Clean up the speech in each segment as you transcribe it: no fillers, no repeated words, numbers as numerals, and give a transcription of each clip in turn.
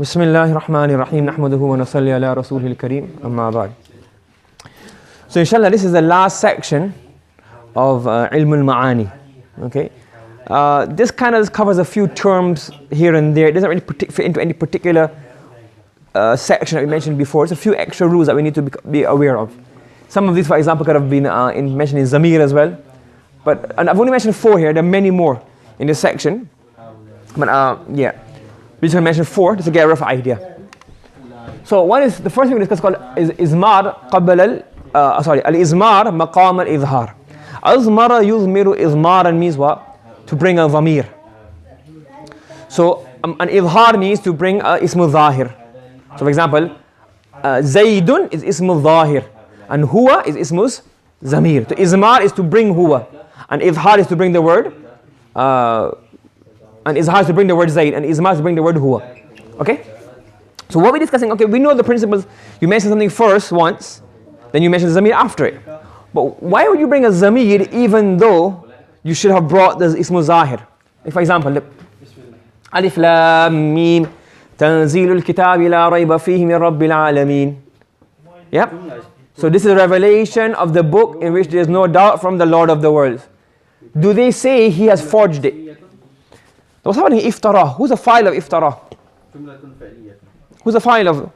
Bismillahir Rahmanir Rahim. Nahmaduhu wa nusalli ala Rasulil Kareem. Amma ba'd. So inshallah, this is the last section of Ilm al-Ma'ani. Okay. This kind of covers a few terms here and there. It doesn't really fit into any particular section that we mentioned before. It's a few extra rules that we need to be aware of. Some of these, for example, could have been mentioned in Zamir as well. And I've only mentioned 4 here. There are many more in this section. But yeah, we just mentioned 4 just to get a rough idea. So one is the first thing we discussed called is Izmar qabla al-Izmar Maqam al-Izhar. Azmara yuzmiru izmaran means what? To bring a dhamir. So an Izhar means to bring ismu zahir. So for example, Zaydun is ismu zahir and huwa is ismus zamir. So Izmar is to bring huwa and Izhar is to bring the word and Izhar is to bring the word Zayd and Izmar is to bring the word huwa. Okay? So what we're discussing, okay, we know the principles. You mention something first once, then you mention zamir after it. But why would you bring a zamir even though you should have brought the ismu zahir? Like for example, look. Alif Lam Mim Tanzilul Kitabi La Rayba Fihi Min Rabbil Alameen. Yep. So this is a revelation of the book in which there is no doubt from the Lord of the worlds. Do they say he has forged it? What's happening? Iftara. Who's the file of Iftara? Who's the file of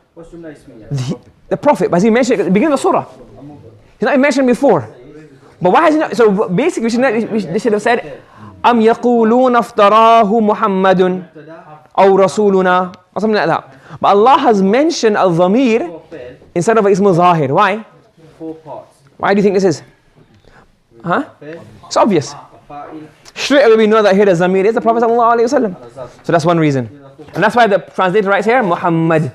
the Prophet? But he mentioned at the beginning of the surah. He's not mentioned before. But why has he not? So basically, they should have said, Am yaquluna iftarahu Muhammadun aw Rasuluna, or something like that. But Allah has mentioned al-dhamir instead of ismu zahir. Why? 4 parts. Why do you think this is? Huh? It's obvious. Straight away we know that here the zamir is the Prophet sallallahu alaihi wasallam. So that's one reason. And that's why the translator writes here Muhammad.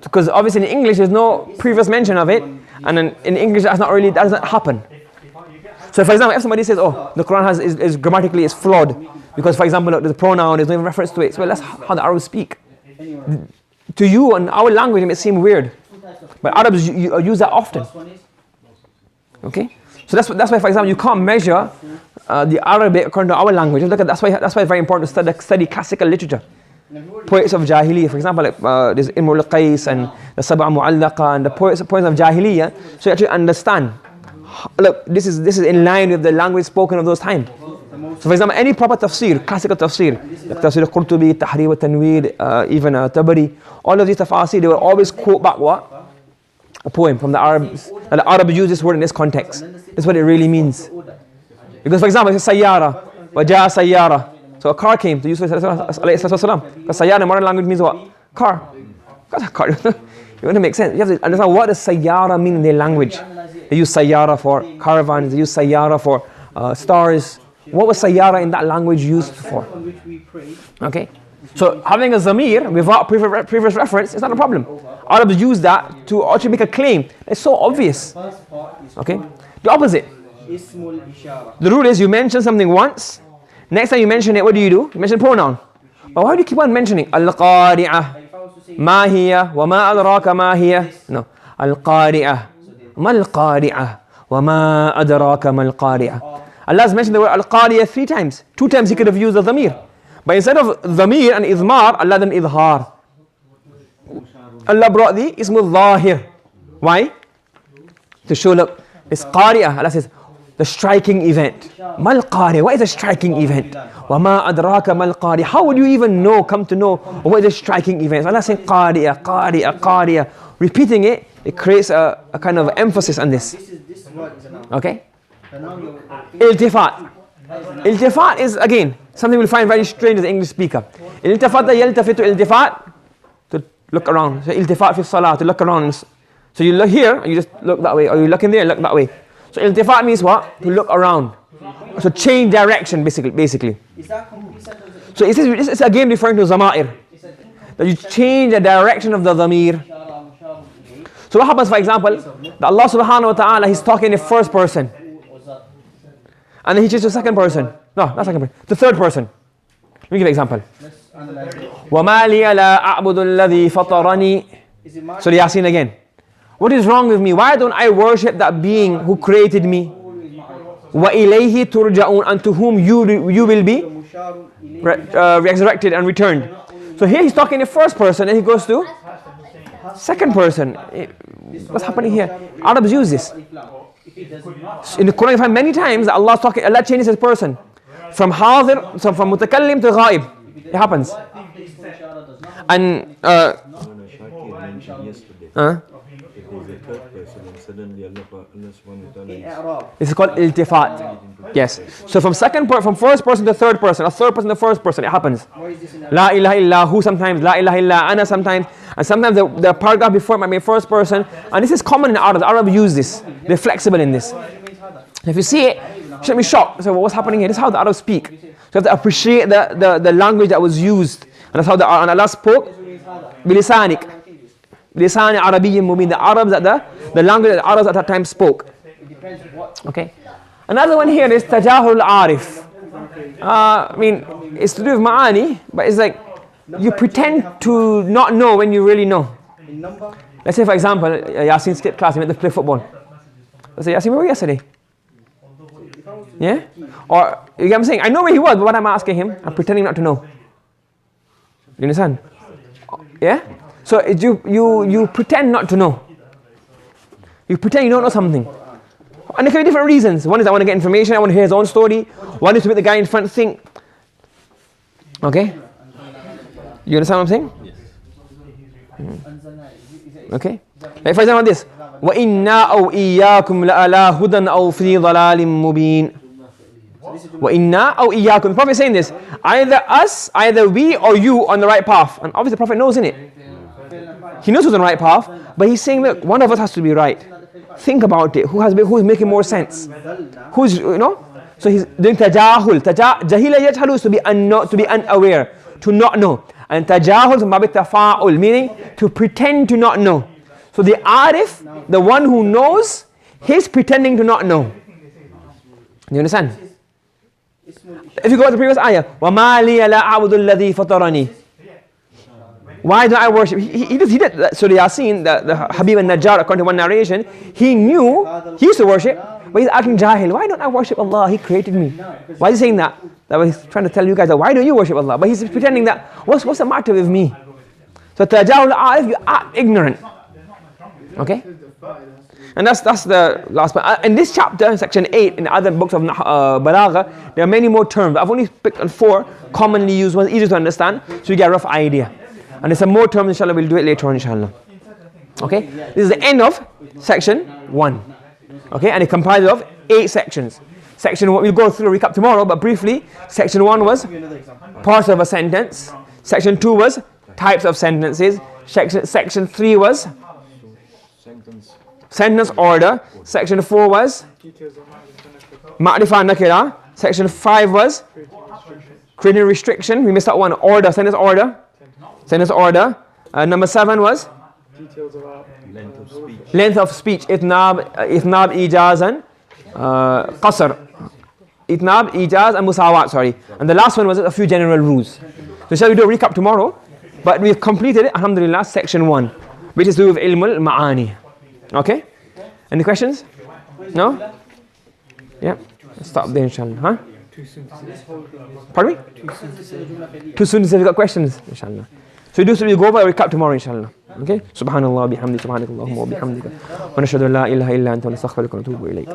Because obviously in English there's no previous mention of it, and in English that doesn't happen. So for example, if somebody says, oh, the Quran is grammatically is flawed because for example look, there's a pronoun, there's no reference to it. So well, that's how the Arabs speak. To you and our language it may seem weird, but Arabs use that often. Okay, so that's why for example you can't measure the Arabic according to our language. Look at that's why it's very important to study classical literature. Poets of Jahiliyyah, for example, like there's Imr al-Qais and the Sab'a Mu'allaqa and the poets of Jahiliyyah, so you actually understand. Look, this is in line with the language spoken of those times. So for example, any proper tafsir, classical tafsir, like Tafsir al-Qurtubi, Tahrir wa-Tanweer, even Tabari, all of these tafsir, they will always quote back what? A poem from the Arabs. And the Arabs use this word in this context. That's what it really means. Because for example, it's sayyara, waja'a sayyara. So a car came to Yusuf alayhi salatu. Because sayyara in modern language means what? Car. Got a car. You want to make sense. You have to understand what does sayyara mean in their language. They use sayyara for caravans, they use sayyara for stars. What was sayyara in that language used for? Okay. So having a zamir without previous reference is not a problem. Arabs use that to actually make a claim. It's so obvious. Okay. The opposite. The rule is you mention something once. Next time you mention it, what do? You mention pronoun. But why do you keep on mentioning Al-Qari'ah? Ma hiya wa ma adraka ma hiya? No. Al-Qari'ah. Ma al-Qari'ah wa ma adraka ma al-Qari'ah. Allah has mentioned the word Al-Qari'ah 3 times. 2 times he could have used the dhamir. But instead of dhamir and Izmar, Allah then Idhar. Allah brought the ismu zahir. Why? To show, look, it's Qari'ah. Allah says, the striking event. Mal qari. What is a striking event? Wa ma adraka mal qari. How would you even come to know what is a striking event? So Allah saying qari'ah, qari'ah, qari'ah. Repeating it, it creates a kind of emphasis on this. Okay? Iltifat. Iltifat is again something we'll find very strange as an English speaker. Iltifat yaltafitu iltifat, to look around. So iltifat fi salah, to look around. So you look here and you just look that way, or you look in there and look that way. So iltifat means what? To look around. So change direction basically. So it's again referring to zama'ir. That you change the direction of the dhamir. So what happens, for example, that Allah subhanahu wa ta'ala, he's talking in first person. And then he changes to second person. No, not second person. The third person. Let me give an example. وَمَا لِيَ لَا أَعْبُدُ الَّذِي فَطَرَنِي. So the Yasin again. What is wrong with me? Why don't I worship that being who created me? وَإِلَيْهِ تُرْجَعُونَ. And to whom you will be resurrected and returned. So here he's talking in the first person and he goes to second person. What's happening here? Arabs use this. In the Quran you find many times that Allah changes his person. From hadir, so from mutakallim to ghaib. It happens. And this is called iltifat. Yes. So from first person to third person, or third person to first person, it happens. La ilaha illahu sometimes, la ilaha illa ana sometimes, and sometimes the paragraph before it might be first person. And this is common in Arab. The Arab use this. They're flexible in this. If you see it, you shouldn't be shocked. So what's happening here? This is how the Arabs speak. So you have to appreciate the language that was used. And that's how Allah spoke. Bilisanik. Lisani Arabiyyin Mubin. The Arabs the language that the Arabs at that time spoke. Okay. Another one here is Tajahul Al-Arif. I mean, it's to do with Ma'ani, but it's like you pretend to not know when you really know. Let's say, for example, Yasin skipped class, he went to play football. Let's say, Yasin, where were you yesterday? Yeah? Or, you get what I'm saying? I know where he was, but what I'm asking him, I'm pretending not to know. You understand? Yeah? So you pretend not to know. You pretend you don't know something. And there can be different reasons. One is I want to get information, I want to hear his own story. One is to make the guy in front think. Okay? You understand what I'm saying? Yes. Okay? Like for example this. وَإِنَّا أَوْ إِيَّاكُمْ لَأَلَا هُدًى أَوْ فِي ضَلَالٍ مُبِينٍ. وَإِنَّا أَوْ إِيَّاكُمْ. The Prophet is saying this. Either us, either we or you on the right path. And obviously the Prophet knows, innit? He knows who's on the right path. But he's saying, look, one of us has to be right. Think about it. Who is making more sense? Who's, you know? So he's doing tajahul. Jahila yajhalu is to be unaware, to not know. And tajahul is mabit tafa'ul, meaning to pretend to not know. So the arif, the one who knows, he's pretending to not know. You understand? If you go to the previous ayah, وَمَا لِيَ لَا أَعْبُدُ الَّذِي فَطَرَنِي. Why do I worship? He did. So the Yasin, the Habib al-Najjar, according to one narration, he used to worship, but he's asking Jahil, why don't I worship Allah? He created me. Why is he saying that? That was trying to tell you guys that why don't you worship Allah? But he's pretending that, what's the matter with me? So Tajahul Arif, you are ignorant. Okay? And that's the last part. In this chapter, section 8, in the other books of Balagah, there are many more terms. I've only picked on 4 commonly used ones, easy to understand, so you get a rough idea. And there's some more terms, inshallah, we'll do it later on, inshallah. Okay? This is the end of section 1. Okay? And it comprises of 8 sections. Section 1, we'll go through a recap tomorrow, but briefly, section 1 was parts of a sentence. Section 2 was types of sentences. Section 3 was sentence order. Section 4 was ma'rifah nakira. Section 5 was creating restriction. We missed out one. Order, sentence order. Sentence order. Number 7 was length of speech. Itnab, ijaz and qasr. Itnab, ijaz and musawat, sorry. And the last one was a few general rules. So shall we do a recap tomorrow? But we've completed it, alhamdulillah, section 1, which is to do with ilm al-ma'ani. Okay? Any questions? No? Yeah? Let's stop there, inshallah. Huh? Pardon me? Too soon to say we got questions, inshallah. So we'll go over a recap tomorrow, inshallah. Okay? Subhanallah, bihamdi, subhanakallahumma wa bihamdika. Wa nashhadu an la ilaha illa anta wa nastaghfiruka wa natubu ilayk.